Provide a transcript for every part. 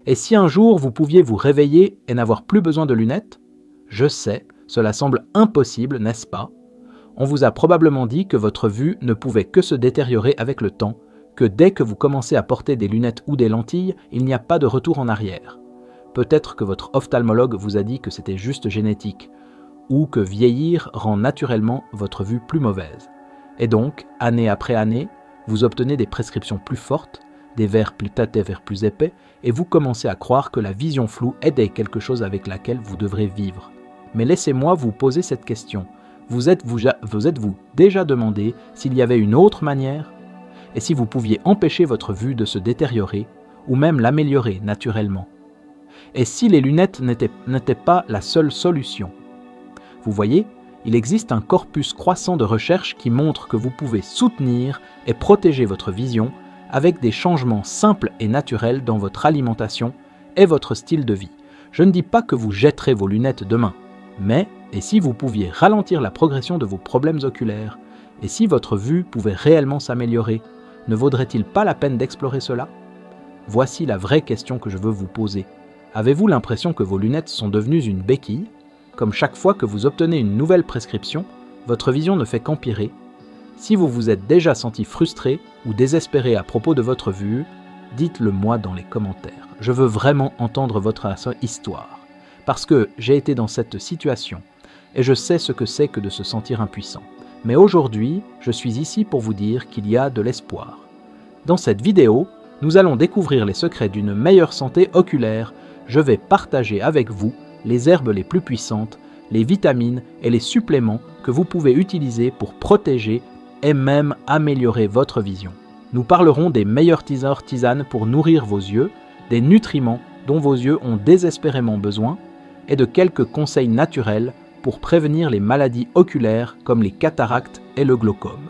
Et si un jour vous pouviez vous réveiller et n'avoir plus besoin de lunettes? Je sais, cela semble impossible, n'est-ce pas? On vous a probablement dit que votre vue ne pouvait que se détériorer avec le temps, que dès que vous commencez à porter des lunettes ou des lentilles, il n'y a pas de retour en arrière. Peut-être que votre ophtalmologue vous a dit que c'était juste génétique, ou que vieillir rend naturellement votre vue plus mauvaise. Et donc, année après année, vous obtenez des prescriptions plus fortes, des verres plus tâtés, des verres plus épais, et vous commencez à croire que la vision floue est quelque chose avec laquelle vous devrez vivre. Mais laissez-moi vous poser cette question. Vous êtes-vous déjà demandé s'il y avait une autre manière? Et si vous pouviez empêcher votre vue de se détériorer, ou même l'améliorer naturellement? Et si les lunettes n'étaient pas la seule solution? Vous voyez, il existe un corpus croissant de recherches qui montre que vous pouvez soutenir et protéger votre vision avec des changements simples et naturels dans votre alimentation et votre style de vie. Je ne dis pas que vous jetterez vos lunettes demain, mais et si vous pouviez ralentir la progression de vos problèmes oculaires, et si votre vue pouvait réellement s'améliorer, ne vaudrait-il pas la peine d'explorer cela? Voici la vraie question que je veux vous poser. Avez-vous l'impression que vos lunettes sont devenues une béquille? Comme chaque fois que vous obtenez une nouvelle prescription, votre vision ne fait qu'empirer. Si vous vous êtes déjà senti frustré ou désespéré à propos de votre vue, dites-le moi dans les commentaires. Je veux vraiment entendre votre histoire, parce que j'ai été dans cette situation et je sais ce que c'est que de se sentir impuissant. Mais aujourd'hui, je suis ici pour vous dire qu'il y a de l'espoir. Dans cette vidéo, nous allons découvrir les secrets d'une meilleure santé oculaire. Je vais partager avec vous les herbes les plus puissantes, les vitamines et les suppléments que vous pouvez utiliser pour protéger et même améliorer votre vision. Nous parlerons des meilleurs tisanes pour nourrir vos yeux, des nutriments dont vos yeux ont désespérément besoin et de quelques conseils naturels pour prévenir les maladies oculaires comme les cataractes et le glaucome.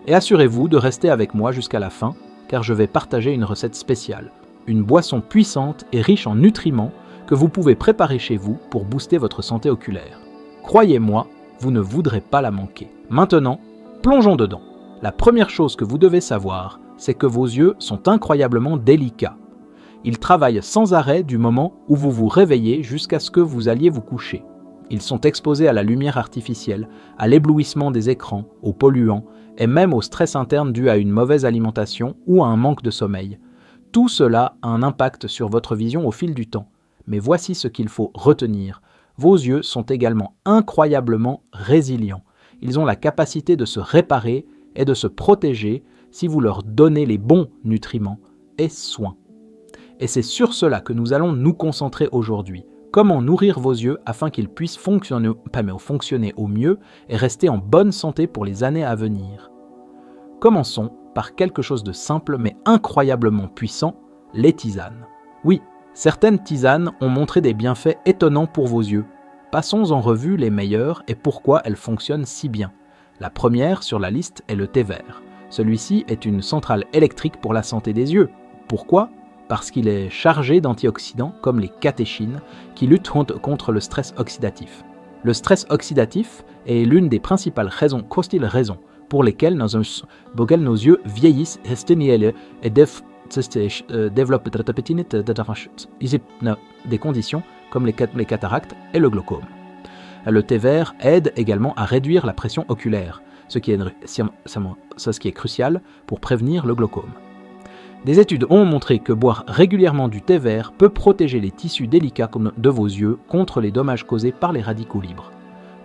Et assurez-vous de rester avec moi jusqu'à la fin car je vais partager une recette spéciale, une boisson puissante et riche en nutriments que vous pouvez préparer chez vous pour booster votre santé oculaire. Croyez-moi, vous ne voudrez pas la manquer. Maintenant, plongeons dedans. La première chose que vous devez savoir, c'est que vos yeux sont incroyablement délicats. Ils travaillent sans arrêt du moment où vous vous réveillez jusqu'à ce que vous alliez vous coucher. Ils sont exposés à la lumière artificielle, à l'éblouissement des écrans, aux polluants et même au stress interne dû à une mauvaise alimentation ou à un manque de sommeil. Tout cela a un impact sur votre vision au fil du temps. Mais voici ce qu'il faut retenir. Vos yeux sont également incroyablement résilients. Ils ont la capacité de se réparer et de se protéger si vous leur donnez les bons nutriments et soins. Et c'est sur cela que nous allons nous concentrer aujourd'hui. Comment nourrir vos yeux afin qu'ils puissent fonctionner au mieux et rester en bonne santé pour les années à venir. Commençons par quelque chose de simple mais incroyablement puissant, les tisanes. Oui, certaines tisanes ont montré des bienfaits étonnants pour vos yeux. Passons en revue les meilleures et pourquoi elles fonctionnent si bien. La première sur la liste est le thé vert. Celui-ci est une centrale électrique pour la santé des yeux. Pourquoi ? Parce qu'il est chargé d'antioxydants comme les catéchines qui luttent contre le stress oxydatif. Le stress oxydatif est l'une des principales raisons pour lesquelles nos yeux vieillissent et développent des conditions comme les cataractes et le glaucome. Le thé vert aide également à réduire la pression oculaire, ce qui est crucial pour prévenir le glaucome. Des études ont montré que boire régulièrement du thé vert peut protéger les tissus délicats de vos yeux contre les dommages causés par les radicaux libres.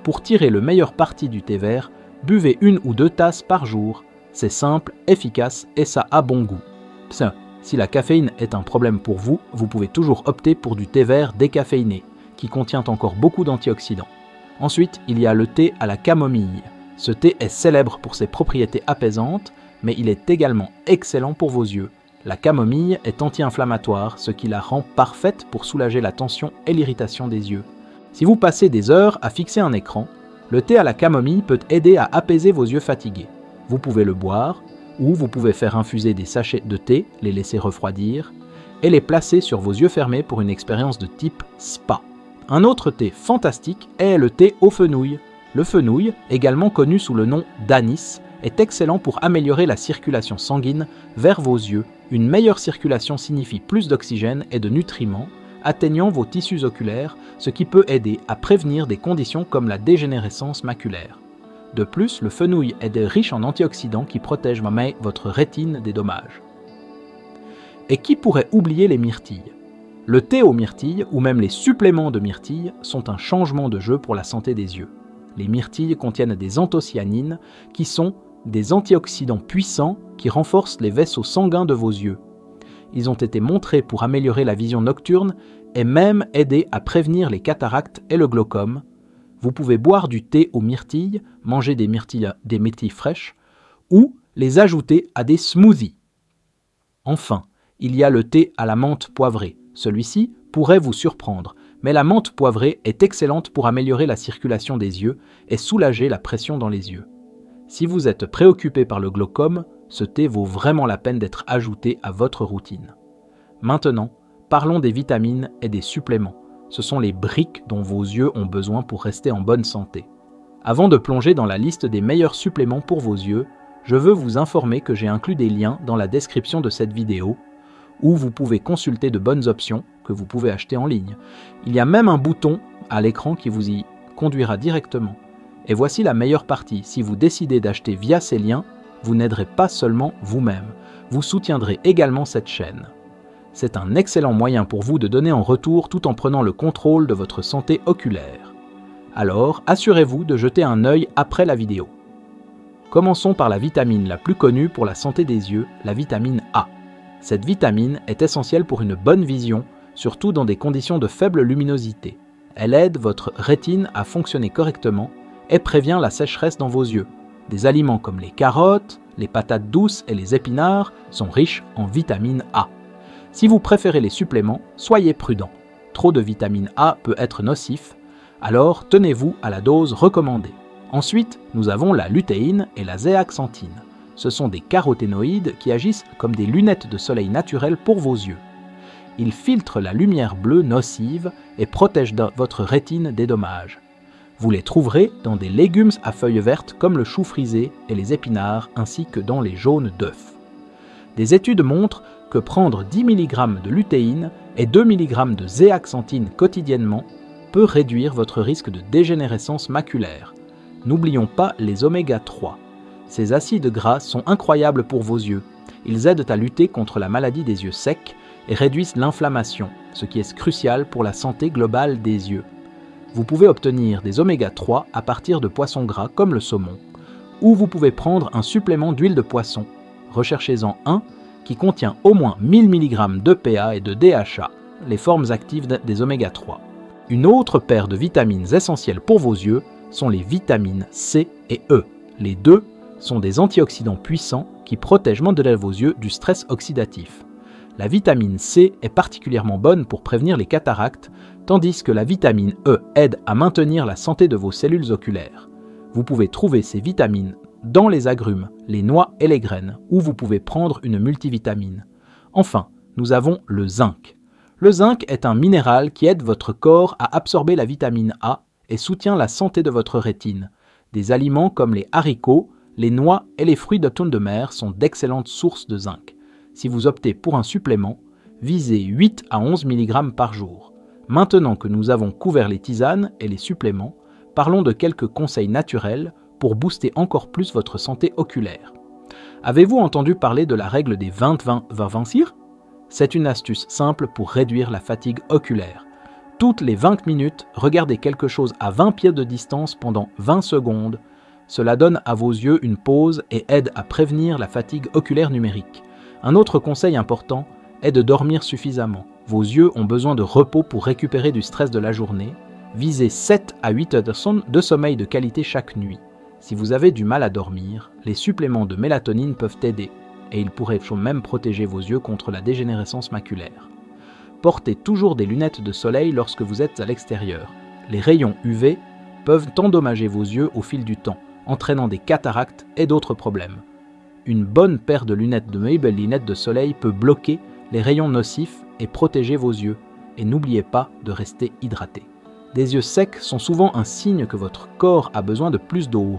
Pour tirer le meilleur parti du thé vert, buvez 1 ou 2 tasses par jour. C'est simple, efficace et ça a bon goût. Si la caféine est un problème pour vous, vous pouvez toujours opter pour du thé vert décaféiné, qui contient encore beaucoup d'antioxydants. Ensuite, il y a le thé à la camomille. Ce thé est célèbre pour ses propriétés apaisantes, mais il est également excellent pour vos yeux. La camomille est anti-inflammatoire, ce qui la rend parfaite pour soulager la tension et l'irritation des yeux. Si vous passez des heures à fixer un écran, le thé à la camomille peut aider à apaiser vos yeux fatigués. Vous pouvez le boire, ou vous pouvez faire infuser des sachets de thé, les laisser refroidir, et les placer sur vos yeux fermés pour une expérience de type spa. Un autre thé fantastique est le thé au fenouil. Le fenouil, également connu sous le nom d'anis, est excellent pour améliorer la circulation sanguine vers vos yeux Une meilleure circulation signifie plus d'oxygène et de nutriments atteignant vos tissus oculaires, ce qui peut aider à prévenir des conditions comme la dégénérescence maculaire. De plus, le fenouil est riche en antioxydants qui protègent votre rétine des dommages. Et qui pourrait oublier les myrtilles? Le thé aux myrtilles ou même les suppléments de myrtilles sont un changement de jeu pour la santé des yeux. Les myrtilles contiennent des anthocyanines qui sont des antioxydants puissants qui renforcent les vaisseaux sanguins de vos yeux. Ils ont été montrés pour améliorer la vision nocturne et même aider à prévenir les cataractes et le glaucome. Vous pouvez boire du thé aux myrtilles, manger des myrtilles fraîches ou les ajouter à des smoothies. Enfin, il y a le thé à la menthe poivrée. Celui-ci pourrait vous surprendre, mais la menthe poivrée est excellente pour améliorer la circulation des yeux et soulager la pression dans les yeux. Si vous êtes préoccupé par le glaucome, ce thé vaut vraiment la peine d'être ajouté à votre routine. Maintenant, parlons des vitamines et des suppléments. Ce sont les briques dont vos yeux ont besoin pour rester en bonne santé. Avant de plonger dans la liste des meilleurs suppléments pour vos yeux, je veux vous informer que j'ai inclus des liens dans la description de cette vidéo où vous pouvez consulter de bonnes options que vous pouvez acheter en ligne. Il y a même un bouton à l'écran qui vous y conduira directement. Et voici la meilleure partie, si vous décidez d'acheter via ces liens, vous n'aiderez pas seulement vous-même, vous soutiendrez également cette chaîne. C'est un excellent moyen pour vous de donner en retour tout en prenant le contrôle de votre santé oculaire. Alors, assurez-vous de jeter un œil après la vidéo. Commençons par la vitamine la plus connue pour la santé des yeux, la vitamine A. Cette vitamine est essentielle pour une bonne vision, surtout dans des conditions de faible luminosité. Elle aide votre rétine à fonctionner correctement et prévient la sécheresse dans vos yeux. Des aliments comme les carottes, les patates douces et les épinards sont riches en vitamine A. Si vous préférez les suppléments, soyez prudent. Trop de vitamine A peut être nocif, alors tenez-vous à la dose recommandée. Ensuite, nous avons la lutéine et la zéaxanthine. Ce sont des caroténoïdes qui agissent comme des lunettes de soleil naturelles pour vos yeux. Ils filtrent la lumière bleue nocive et protègent votre rétine des dommages. Vous les trouverez dans des légumes à feuilles vertes comme le chou frisé et les épinards ainsi que dans les jaunes d'œufs. Des études montrent que prendre 10 mg de lutéine et 2 mg de zéaxanthine quotidiennement peut réduire votre risque de dégénérescence maculaire. N'oublions pas les oméga 3. Ces acides gras sont incroyables pour vos yeux. Ils aident à lutter contre la maladie des yeux secs et réduisent l'inflammation, ce qui est crucial pour la santé globale des yeux. Vous pouvez obtenir des oméga 3 à partir de poissons gras comme le saumon, ou vous pouvez prendre un supplément d'huile de poisson. Recherchez-en un qui contient au moins 1000 mg d'EPA et de DHA, les formes actives des oméga 3. Une autre paire de vitamines essentielles pour vos yeux sont les vitamines C et E. Les deux sont des antioxydants puissants qui protègent vos yeux du stress oxydatif. La vitamine C est particulièrement bonne pour prévenir les cataractes, tandis que la vitamine E aide à maintenir la santé de vos cellules oculaires. Vous pouvez trouver ces vitamines dans les agrumes, les noix et les graines, où vous pouvez prendre une multivitamine. Enfin, nous avons le zinc. Le zinc est un minéral qui aide votre corps à absorber la vitamine A et soutient la santé de votre rétine. Des aliments comme les haricots, les noix et les fruits d'automne de mer sont d'excellentes sources de zinc. Si vous optez pour un supplément, visez 8 à 11 mg par jour. Maintenant que nous avons couvert les tisanes et les suppléments, parlons de quelques conseils naturels pour booster encore plus votre santé oculaire. Avez-vous entendu parler de la règle des 20-20-20-20? C'est une astuce simple pour réduire la fatigue oculaire. Toutes les 20 minutes, regardez quelque chose à 20 pieds de distance pendant 20 secondes. Cela donne à vos yeux une pause et aide à prévenir la fatigue oculaire numérique. Un autre conseil important est de dormir suffisamment. Vos yeux ont besoin de repos pour récupérer du stress de la journée. Visez 7 à 8 heures de sommeil de qualité chaque nuit. Si vous avez du mal à dormir, les suppléments de mélatonine peuvent aider et ils pourraient même protéger vos yeux contre la dégénérescence maculaire. Portez toujours des lunettes de soleil lorsque vous êtes à l'extérieur. Les rayons UV peuvent endommager vos yeux au fil du temps, entraînant des cataractes et d'autres problèmes. Une bonne paire de lunettes de Maybelline de soleil peut bloquer les rayons nocifs et protéger vos yeux. Et n'oubliez pas de rester hydraté. Des yeux secs sont souvent un signe que votre corps a besoin de plus d'eau.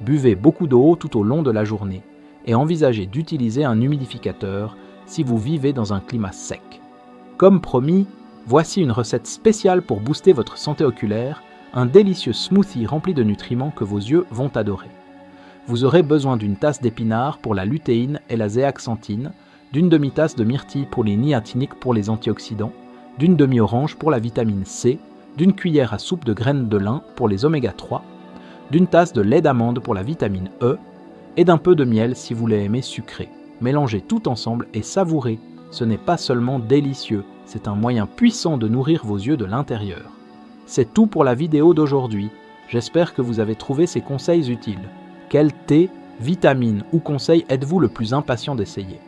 Buvez beaucoup d'eau tout au long de la journée. et envisagez d'utiliser un humidificateur si vous vivez dans un climat sec. Comme promis, voici une recette spéciale pour booster votre santé oculaire, un délicieux smoothie rempli de nutriments que vos yeux vont adorer. Vous aurez besoin d'une tasse d'épinards pour la lutéine et la zéaxanthine, d'une demi-tasse de myrtille pour les niaciniques pour les antioxydants, d'une demi-orange pour la vitamine C, d'une cuillère à soupe de graines de lin pour les oméga 3, d'une tasse de lait d'amande pour la vitamine E et d'un peu de miel si vous les aimez sucré. Mélangez tout ensemble et savourez. Ce n'est pas seulement délicieux, c'est un moyen puissant de nourrir vos yeux de l'intérieur. C'est tout pour la vidéo d'aujourd'hui. J'espère que vous avez trouvé ces conseils utiles. Quel thé, vitamine ou conseil êtes-vous le plus impatient d'essayer?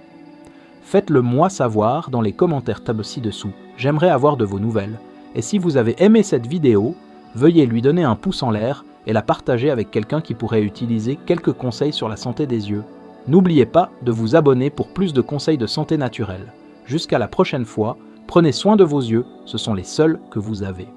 Faites-le moi savoir dans les commentaires ci-dessous. J'aimerais avoir de vos nouvelles. Et si vous avez aimé cette vidéo, veuillez lui donner un pouce en l'air et la partager avec quelqu'un qui pourrait utiliser quelques conseils sur la santé des yeux. N'oubliez pas de vous abonner pour plus de conseils de santé naturelle. Jusqu'à la prochaine fois, prenez soin de vos yeux, ce sont les seuls que vous avez.